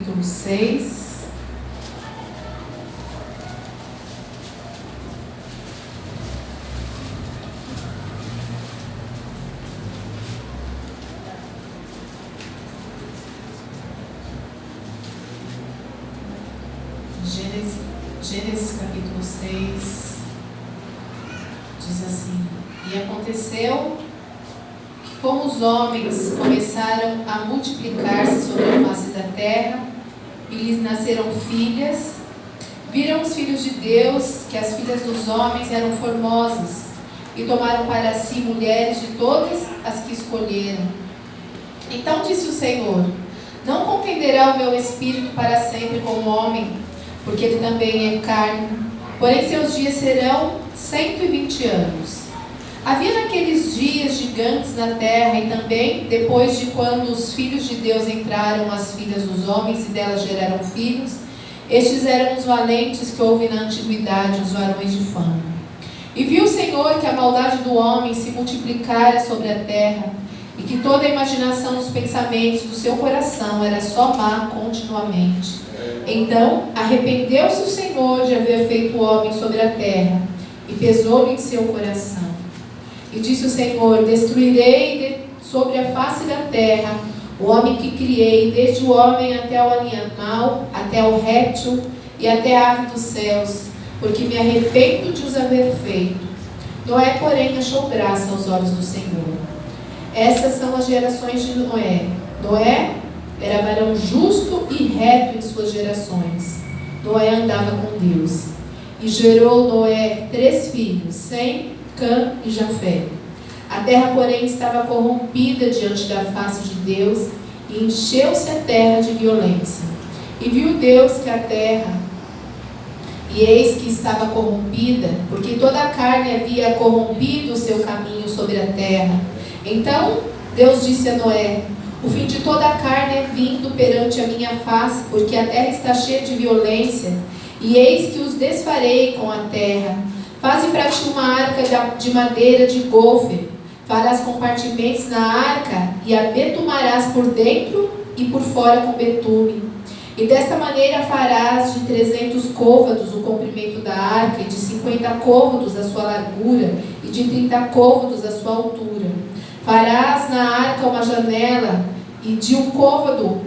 capítulo 6. Gênesis capítulo 6 diz assim: E aconteceu que, como os homens começaram a multiplicar-se sobre a face da terra, e lhes nasceram filhas, viram os filhos de Deus que as filhas dos homens eram formosas, e tomaram para si mulheres de todas as que escolheram. Então disse o Senhor: Não contenderá o meu espírito para sempre com o homem, porque ele também é carne, porém seus dias serão 120 anos. Havia naqueles dias gigantes na terra, e também, depois de quando os filhos de Deus entraram as filhas dos homens e delas geraram filhos, estes eram os valentes que houve na antiguidade, os varões de fama. E viu o Senhor que a maldade do homem se multiplicara sobre a terra, e que toda a imaginação dos pensamentos do seu coração era só má continuamente. Então arrependeu-se o Senhor de haver feito o homem sobre a terra, e pesou-lhe em seu coração. E disse o Senhor: Destruirei sobre a face da terra o homem que criei, desde o homem até o animal, até o réptil e até a ave dos céus, porque me arrependo de os haver feito. Noé, porém, achou graça aos olhos do Senhor. Essas são as gerações de Noé. Noé era varão justo e reto em suas gerações. Noé andava com Deus. E gerou Noé 3 filhos, Sem, Cã e Jafé. A terra, porém, estava corrompida diante da face de Deus, e encheu-se a terra de violência. E viu Deus que a terra, e eis que estava corrompida, porque toda a carne havia corrompido o seu caminho sobre a terra. Então Deus disse a Noé: O fim de toda a carne é vindo perante a minha face, porque a terra está cheia de violência, e eis que os desfarei com a terra. Faze para ti uma arca de madeira de gofer, farás compartimentos na arca, e a betumarás por dentro e por fora com betume. E desta maneira farás de 300 côvados o comprimento da arca, e de 50 côvados a sua largura, e de 30 côvados a sua altura. Farás na arca uma janela, e de um côvado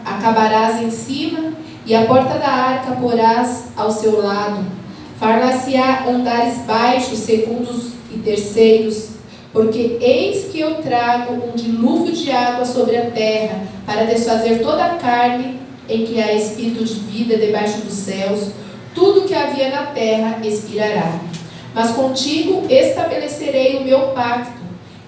acabarás em cima, e a porta da arca porás ao seu lado. Far-lá-se-á andares baixos, segundos e terceiros, porque eis que eu trago um dilúvio de água sobre a terra, para desfazer toda a carne em que há espírito de vida debaixo dos céus. Tudo que havia na terra expirará. Mas contigo estabelecerei o meu pacto,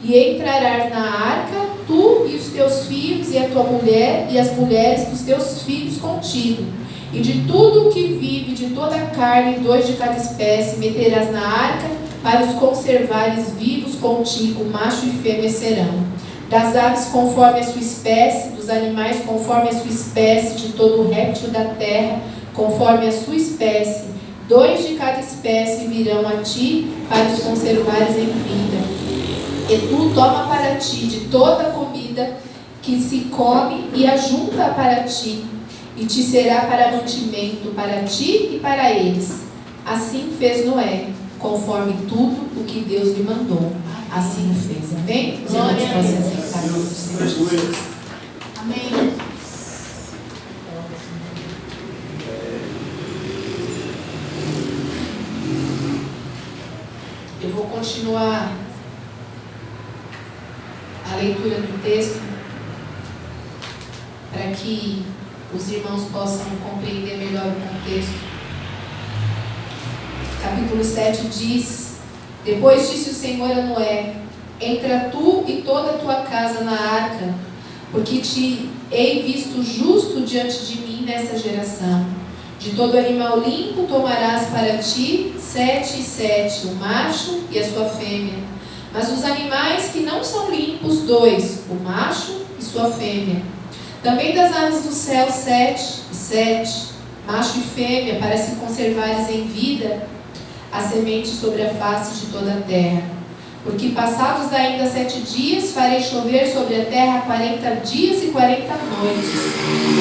e entrarás na arca, tu e os teus filhos, e a tua mulher, e as mulheres dos teus filhos contigo. E de tudo o que vive, de toda a carne, 2 de cada espécie, meterás na arca, para os conservares vivos contigo, macho e fêmea serão. Das aves conforme a sua espécie, dos animais conforme a sua espécie, de todo o réptil da terra conforme a sua espécie, 2 de cada espécie virão a ti, para os conservares em vida. E tu toma para ti de toda a comida que se come, e ajunta para ti, e te será para mantimento para ti e para eles. Assim fez Noé, conforme tudo o que Deus lhe mandou. Assim o fez. Amém? Os irmãos possam aceitar o nome do Senhor Jesus. Amém. Eu vou continuar a leitura do texto para que os irmãos possam compreender melhor o contexto. Capítulo 7 diz: Depois disse o Senhor a Noé: Entra tu e toda a tua casa na arca, porque te hei visto justo diante de mim nessa geração. De todo animal limpo tomarás para ti 7 e 7, o macho e a sua fêmea. Mas os animais que não são limpos, 2, o macho e sua fêmea. Também das aves do céu 7 e 7, macho e fêmea, para se conservares em vida a semente sobre a face de toda a terra. Porque passados ainda 7 dias, farei chover sobre a terra 40 dias e 40 noites.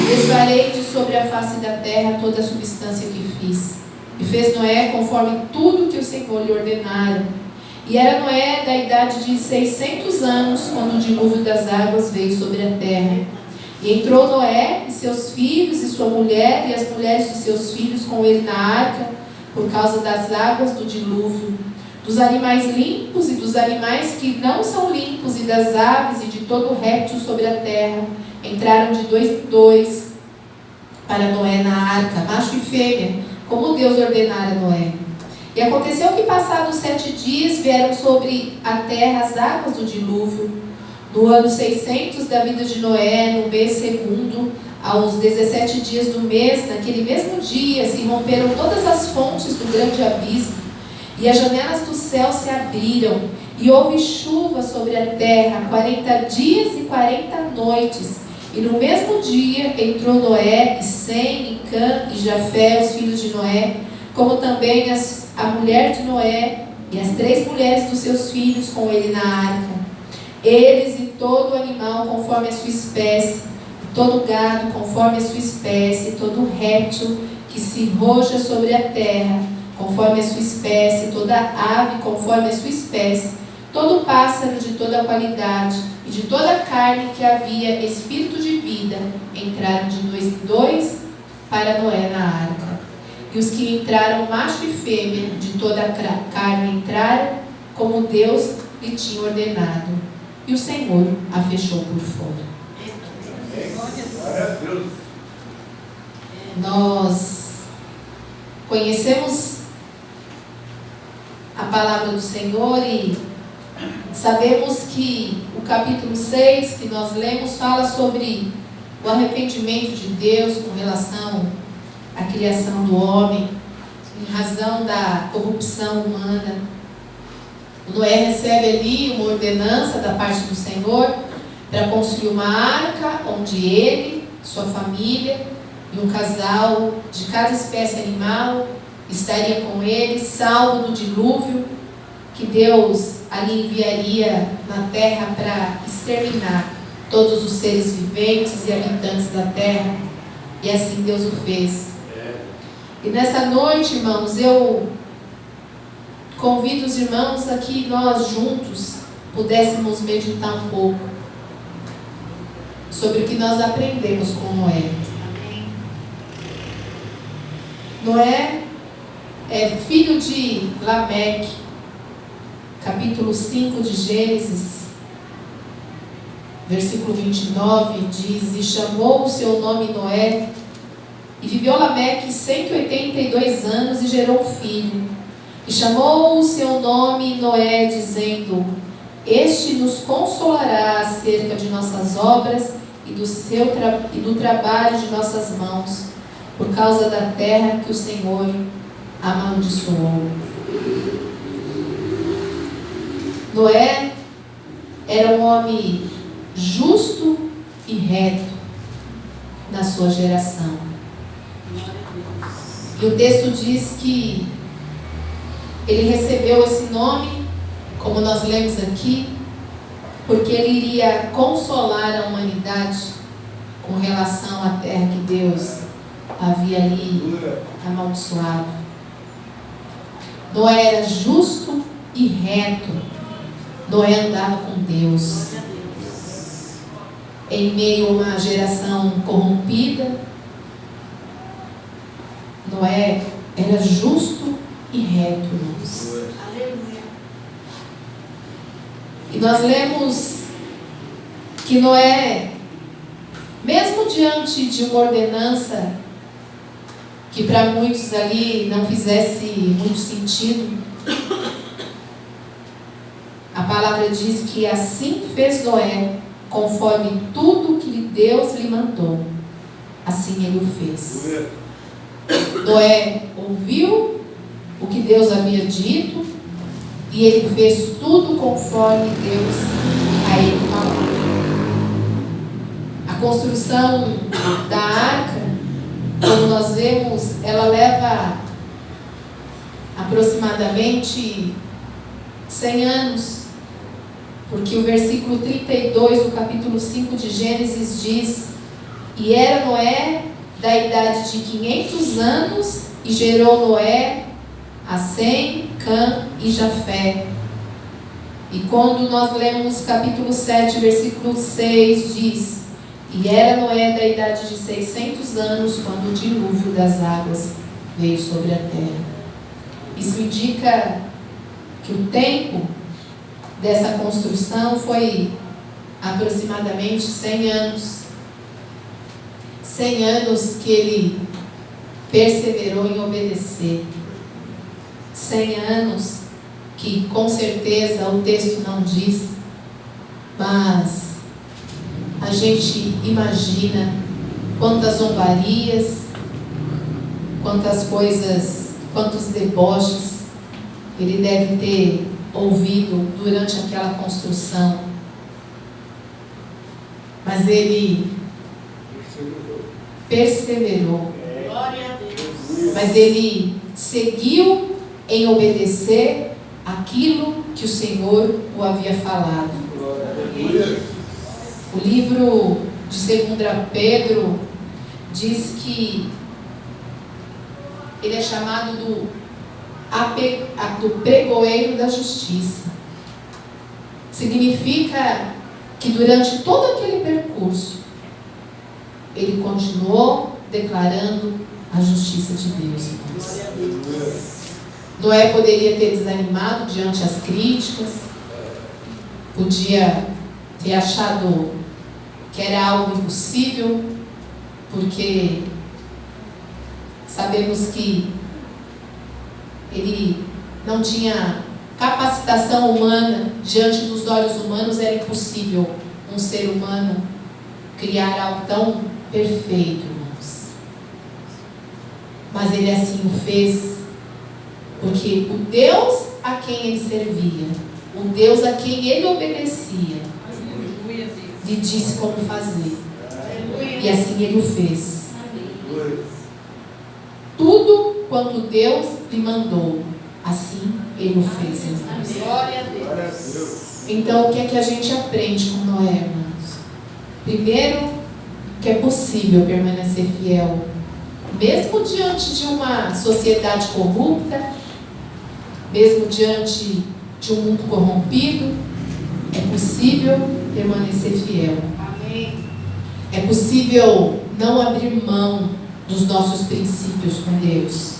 Desfarei de sobre a face da terra toda a substância que fiz. E fez Noé conforme tudo que o Senhor lhe ordenara. E era Noé da idade de 600 anos, quando o dilúvio das águas veio sobre a terra. E entrou Noé e seus filhos e sua mulher e as mulheres de seus filhos com ele na arca, por causa das águas do dilúvio, dos animais limpos e dos animais que não são limpos, e das aves e de todo réptil sobre a terra. Entraram de 2 em 2 para Noé na arca, macho e fêmea, como Deus ordenara a Noé. E aconteceu que passados 7 dias vieram sobre a terra as águas do dilúvio. No ano 600 da vida de Noé, no mês segundo, aos 17 dias do mês, naquele mesmo dia, se romperam todas as fontes do grande abismo, e as janelas do céu se abriram, e houve chuva sobre a terra 40 dias e 40 noites. E no mesmo dia entrou Noé, e Sem, e Cã, e Jafé, os filhos de Noé, como também a mulher de Noé, e as 3 mulheres dos seus filhos com ele na arca. Eles e todo animal conforme a sua espécie, todo gado conforme a sua espécie, todo réptil que se roja sobre a terra, conforme a sua espécie, toda ave conforme a sua espécie, todo pássaro de toda qualidade, e de toda carne que havia espírito de vida, entraram de 2 em 2 para Noé na arca. E os que entraram, macho e fêmea, de toda a carne entraram, como Deus lhe tinha ordenado. E o Senhor a fechou por fora. Nós conhecemos a palavra do Senhor e sabemos que o capítulo 6 que nós lemos fala sobre o arrependimento de Deus com relação à criação do homem, em razão da corrupção humana. Noé recebe ali uma ordenança da parte do Senhor para construir uma arca onde ele, sua família e um casal de cada espécie animal estaria com ele, salvo do dilúvio que Deus ali enviaria na terra para exterminar todos os seres viventes e habitantes da terra. E assim Deus o fez. E nessa noite, irmãos, eu convido os irmãos a que nós juntos pudéssemos meditar um pouco sobre o que nós aprendemos com Noé. Noé é filho de Lameque, capítulo 5 de Gênesis, versículo 29, diz: E chamou o seu nome Noé, e viveu Lameque 182 anos e gerou um filho. E chamou o seu nome Noé, dizendo: Este nos consolará acerca de nossas obras e do trabalho de nossas mãos, por causa da terra que o Senhor amaldiçoou. Noé era um homem justo e reto na sua geração. E o texto diz que ele recebeu esse nome, como nós lemos aqui, porque ele iria consolar a humanidade com relação à terra que Deus havia ali amaldiçoado. Noé era justo e reto. Noé andava com Deus. Em meio a uma geração corrompida, Noé era justo e reto, irmãos. E nós lemos que Noé, mesmo diante de uma ordenança que para muitos ali não fizesse muito sentido, a palavra diz que assim fez Noé, conforme tudo que Deus lhe mandou, assim ele o fez. Noé ouviu o que Deus havia dito e ele fez tudo conforme Deus a ele falou. A construção da arca, como nós vemos, ela leva aproximadamente 100 anos Porque o versículo 32 do capítulo 5 de Gênesis diz: e era Noé da idade de 500 anos, e gerou Noé a Sem, Cã e Jafé. E quando nós lemos capítulo 7, versículo 6, diz: e era Noé da idade de 600 anos, quando o dilúvio das águas veio sobre a terra. Isso indica que o tempo dessa construção foi aproximadamente 100 anos. 100 anos que ele perseverou em obedecer. 100 anos que com certeza o texto não diz, mas a gente imagina quantas zombarias, quantas coisas, quantos deboches ele deve ter ouvido durante aquela construção. Mas ele perseverou. Mas ele seguiu em obedecer aquilo que o Senhor o havia falado. O livro de 2 Pedro diz que ele é chamado do pregoeiro da justiça. Significa que durante todo aquele percurso ele continuou declarando a justiça de Deus. Noé poderia ter desanimado diante as críticas, podia ter achado que era algo impossível, porque sabemos que ele não tinha capacitação humana, diante dos olhos humanos era impossível um ser humano criar algo tão perfeito, irmãos. Mas ele assim o fez, porque o Deus a quem ele servia, o Deus a quem ele obedecia, lhe disse como fazer. E assim ele o fez. Tudo quanto Deus lhe mandou, assim ele o fez, irmãos. Glória a Deus. Então, o que é que a gente aprende com Noé, irmãos? Primeiro, que é possível permanecer fiel, mesmo diante de uma sociedade corrupta, mesmo diante de um mundo corrompido, é possível permanecer fiel. Amém. É possível não abrir mão dos nossos princípios com Deus.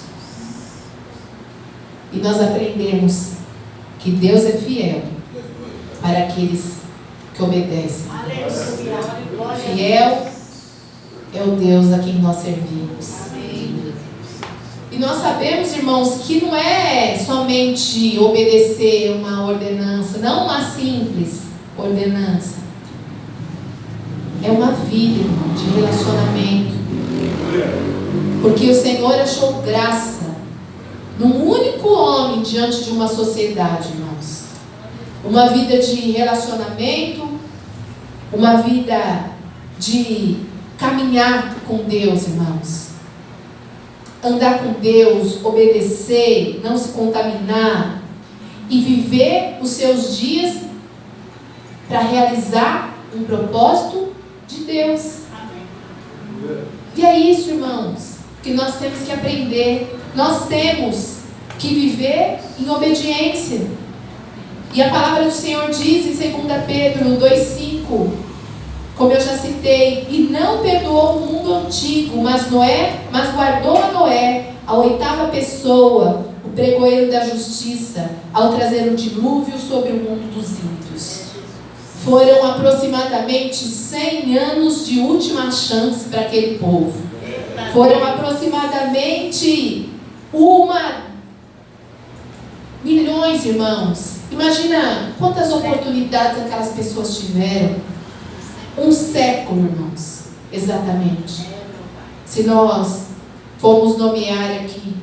E nós aprendemos que Deus é fiel para aqueles que obedecem. Aleluia. Fiel é o Deus a quem nós servimos. Amém. E nós sabemos, irmãos, que não é somente obedecer uma ordenança, não uma simples ordenança. É uma vida, irmão, de relacionamento. Porque o Senhor achou graça num único homem diante de uma sociedade, irmãos. Uma vida de relacionamento, uma vida de caminhar com Deus, irmãos. Andar com Deus, obedecer, não se contaminar e viver os seus dias para realizar um propósito de Deus. E é isso, irmãos, que nós temos que aprender. Nós temos que viver em obediência. E a palavra do Senhor diz em 2 Pedro 2,5, como eu já citei, e não perdoou o mundo antigo, mas guardou a Noé, a 8ª pessoa, o pregoeiro da justiça, ao trazer o dilúvio sobre o mundo dos ímpios. Foram aproximadamente 100 anos de última chance para aquele povo. Foram aproximadamente milhões, irmãos. Imagina quantas oportunidades aquelas pessoas tiveram. Um século, irmãos, exatamente. Se nós formos nomear aqui,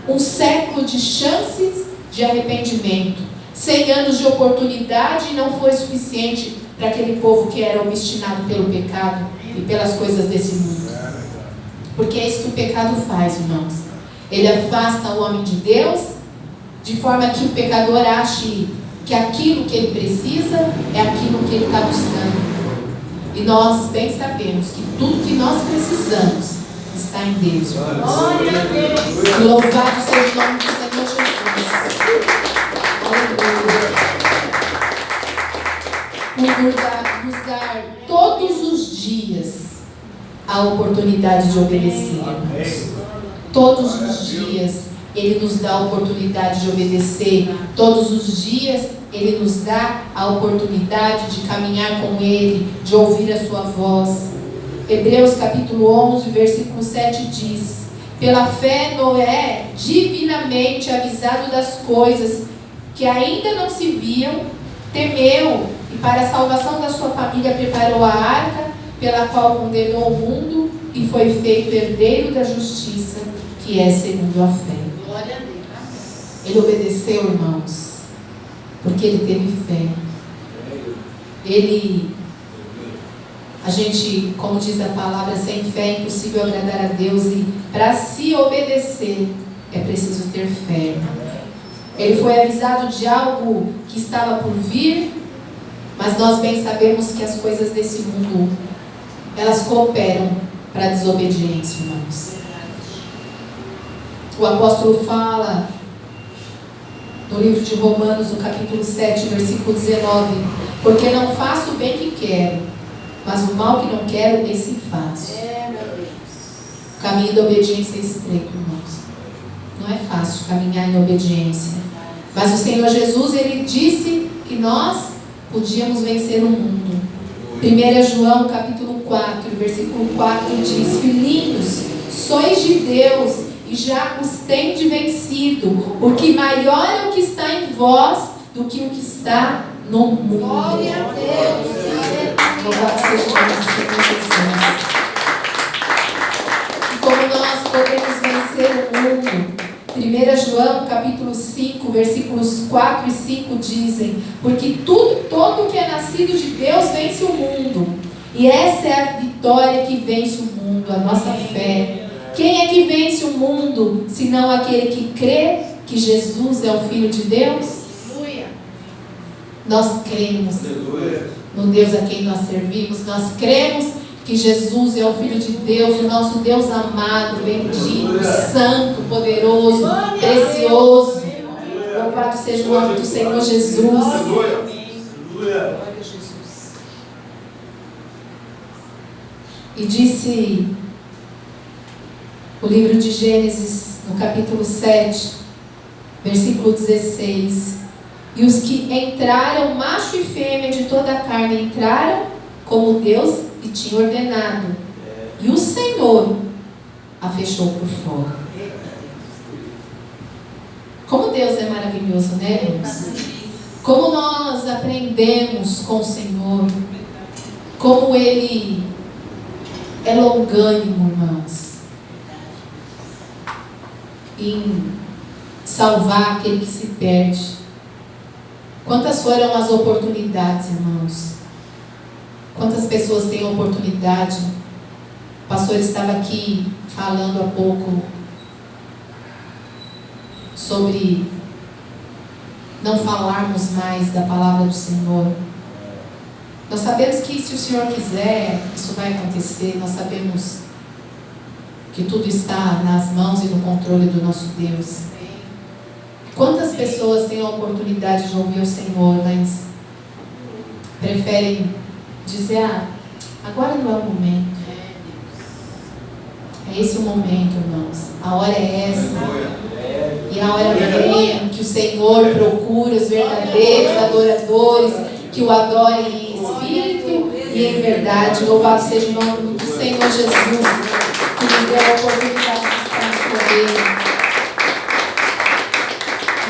um século de chances de arrependimento. 100 anos de oportunidade não foi suficiente para aquele povo que era obstinado pelo pecado e pelas coisas desse mundo. Porque é isso que o pecado faz, irmãos. Ele afasta o homem de Deus, de forma que o pecador ache que aquilo que ele precisa é aquilo que ele está buscando. E nós bem sabemos que tudo que nós precisamos está em Deus. Glória a Deus. Louvado seja o nome do Senhor Jesus. Aleluia. Nos dar todos os dias a oportunidade de obedecer. Todos os dias Ele nos dá a oportunidade de obedecer. Todos os dias Ele nos dá a oportunidade de caminhar com Ele, de ouvir a sua voz. Hebreus capítulo 11, versículo 7 diz: pela fé Noé, divinamente avisado das coisas que ainda não se viam, temeu e para a salvação da sua família preparou a arca, pela qual condenou o mundo e foi feito herdeiro da justiça, que é segundo a fé. Glória a Deus. Ele obedeceu, irmãos, porque ele teve fé. A gente, como diz a palavra, sem fé é impossível agradar a Deus, e para se obedecer é preciso ter fé. Ele foi avisado de algo que estava por vir, mas nós bem sabemos que as coisas desse mundo, elas cooperam para a desobediência, irmãos. O apóstolo fala no livro de Romanos, no capítulo 7, versículo 19: porque não faço o bem que quero, mas o mal que não quero, esse faço. O caminho da obediência é estreito, irmãos. Não é fácil caminhar em obediência. Mas o Senhor Jesus, Ele disse que nós podíamos vencer o mundo. 1 João capítulo 4, versículo 4 diz: filhinhos, sois de Deus e já os tendes vencido, porque maior é o que está em vós do que o que está no mundo. Glória a Deus. Louvado seja o nome do Senhor Jesus. E como nós podemos vencer o mundo? 1 João capítulo 5, versículos 4 e 5 dizem: porque todo que é nascido de Deus vence o mundo. E essa é a vitória que vence o mundo, a nossa fé. Quem é que vence o mundo, senão aquele que crê que Jesus é o Filho de Deus? Nós cremos no Deus a quem nós servimos. Nós cremos que Jesus é o Filho de Deus, o nosso Deus amado, bendito, santo, poderoso, precioso. Louvado seja o nome do Senhor Jesus. E disse o livro de Gênesis, no capítulo 7, versículo 16: e os que entraram, macho e fêmea de toda a carne, entraram como Deus lhe tinha ordenado, e o Senhor a fechou por fora. Como Deus é maravilhoso, né, irmãos? Como nós aprendemos com o Senhor, como Ele é longânimo, irmãos, em salvar aquele que se perde. Quantas foram as oportunidades, irmãos? Quantas pessoas têm oportunidade? O pastor estava aqui falando há pouco sobre não falarmos mais da palavra do Senhor. Nós sabemos que se o Senhor quiser, isso vai acontecer. Nós sabemos que tudo está nas mãos e no controle do nosso Deus. Quantas pessoas têm a oportunidade de ouvir o Senhor, mas preferem dizer: agora não é o momento. É esse o momento, irmãos. A hora é essa. E a hora vem em que o Senhor procura os verdadeiros adoradores que o adorem em espírito e em verdade. Louvado seja o nome do Senhor Jesus, que nos deu a oportunidade de estarmos com Ele.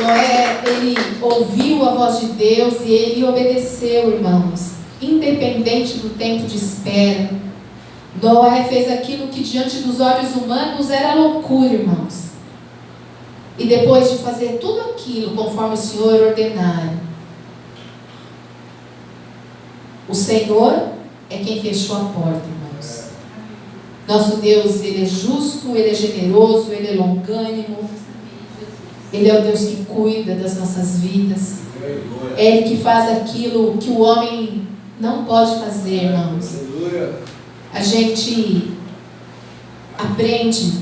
Noé, ele ouviu a voz de Deus e ele obedeceu, irmãos, independente do tempo de espera. Noé fez aquilo que diante dos olhos humanos era loucura, irmãos. E depois de fazer tudo aquilo conforme o Senhor ordenara, o Senhor é quem fechou a porta, irmãos. Nosso Deus, Ele é justo, Ele é generoso, Ele é longânimo. Ele é o Deus que cuida das nossas vidas. É Ele que faz aquilo que o homem não pode fazer, irmãos. A gente aprende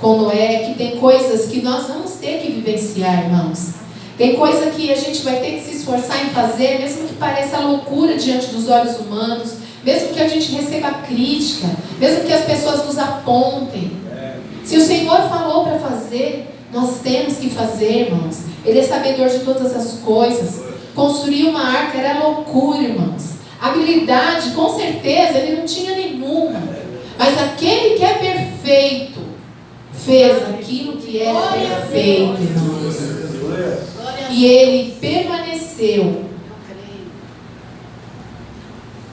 com Noé que tem coisas que nós vamos ter que vivenciar, irmãos. Tem coisa que a gente vai ter que se esforçar em fazer, mesmo que pareça loucura diante dos olhos humanos, mesmo que a gente receba crítica, mesmo que as pessoas nos apontem. Se o Senhor falou para fazer, nós temos que fazer, irmãos. Ele é sabedor de todas as coisas. Construir uma arca era loucura, irmãos. Habilidade, com certeza, ele não tinha nenhuma. Mas aquele que é perfeito, fez aquilo que era perfeito, irmãos. E ele permaneceu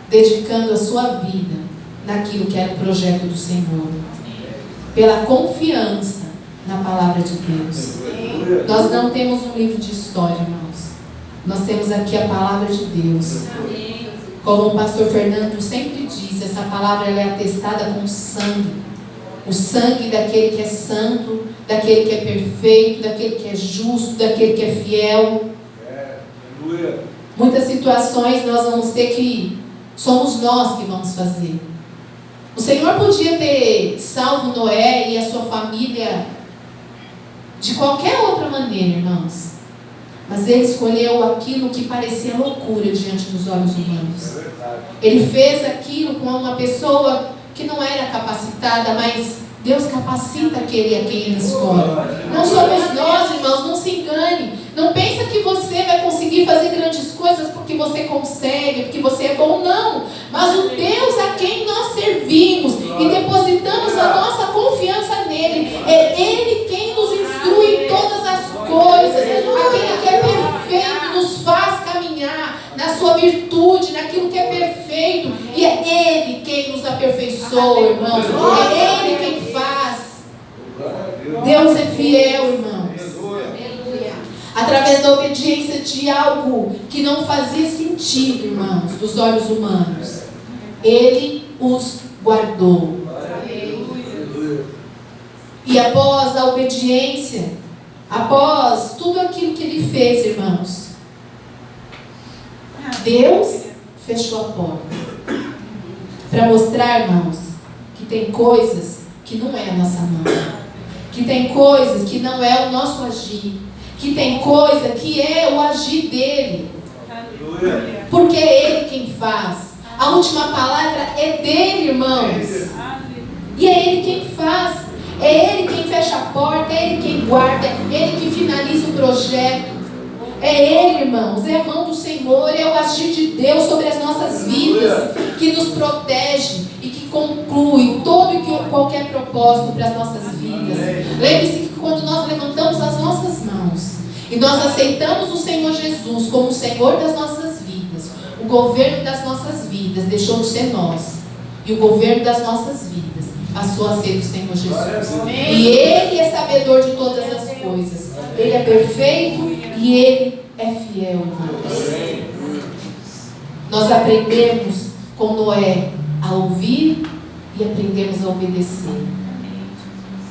dedicando a sua vida naquilo que era o projeto do Senhor. Pela confiança na palavra de Deus. Nós não temos um livro de história, irmãos. Nós temos aqui a palavra de Deus. Como o pastor Fernando sempre diz, essa palavra ela é atestada com sangue. O sangue daquele que é santo, daquele que é perfeito, daquele que é justo, daquele que é fiel. Muitas situações nós vamos ter que, somos nós que vamos fazer. O Senhor podia ter salvo Noé e a sua família de qualquer outra maneira, irmãos. Mas Ele escolheu aquilo que parecia loucura diante dos olhos humanos. Ele fez aquilo com uma pessoa que não era capacitada, mas Deus capacita aquele a quem Ele escolhe. Não somos nós, irmãos, não se engane. Não pensa que você vai conseguir fazer grandes coisas porque você consegue, porque você é bom, não. Mas o Deus a quem nós servimos e depositamos a nossa confiança nele, é Ele quem nos instrui em todas as coisas. Aquele que é perfeito nos faz caminhar na sua virtude, naquilo que é perfeito. E é Ele quem nos aperfeiçoa, irmãos. É Ele quem faz. Deus é fiel, irmãos. Através da obediência de algo que não fazia sentido, irmãos, dos olhos humanos, Ele os guardou. E após a obediência, após tudo aquilo que Ele fez, irmãos, Deus fechou a porta para mostrar, irmãos, que tem coisas que não é a nossa mão, que tem coisas que não é o nosso agir, que tem coisa que é o agir dele, porque é Ele quem faz. A última palavra é dele, irmãos, e é Ele quem faz. É Ele quem fecha a porta, é Ele quem guarda, é Ele que finaliza o projeto. É Ele, irmãos, é a mão do Senhor, é o agir de Deus sobre as nossas vidas, que nos protege e que conclui todo e qualquer propósito para as nossas vidas. Lembre-se que quando nós levantamos as nossas mãos e nós aceitamos o Senhor Jesus como o Senhor das nossas vidas, o governo das nossas vidas deixou de ser nós, e o governo das nossas vidas passou a ser do Senhor Jesus. E Ele é sabedor de todas as coisas. Ele é perfeito e Ele é fiel, irmãos. Nós aprendemos com Noé a ouvir e aprendemos a obedecer.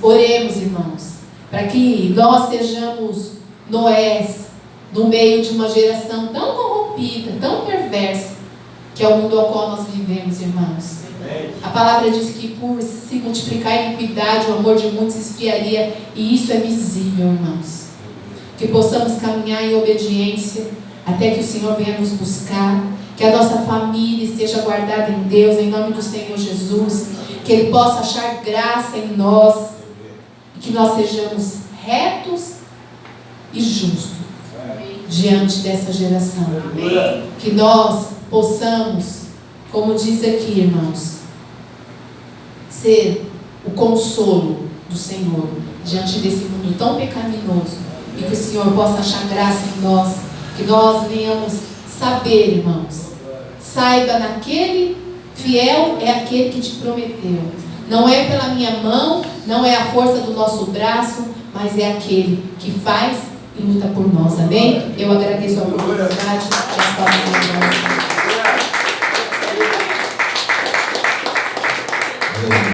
Oremos, irmãos, para que nós sejamos Noés no meio de uma geração tão corrompida, tão perversa, que é o mundo ao qual nós vivemos, irmãos. A palavra diz que por se multiplicar a iniquidade, o amor de muitos se esfriaria, e isso é visível, irmãos. Que possamos caminhar em obediência até que o Senhor venha nos buscar, que a nossa família esteja guardada em Deus, em nome do Senhor Jesus, que Ele possa achar graça em nós, e que nós sejamos retos e justos diante dessa geração. Que nós possamos, como diz aqui, irmãos, ser o consolo do Senhor diante desse mundo tão pecaminoso, e que o Senhor possa achar graça em nós, que nós venhamos saber, irmãos, saiba naquele fiel é aquele que te prometeu. Não é pela minha mão, não é a força do nosso braço, mas é aquele que faz e luta por nós. Amém? Eu agradeço a oportunidade.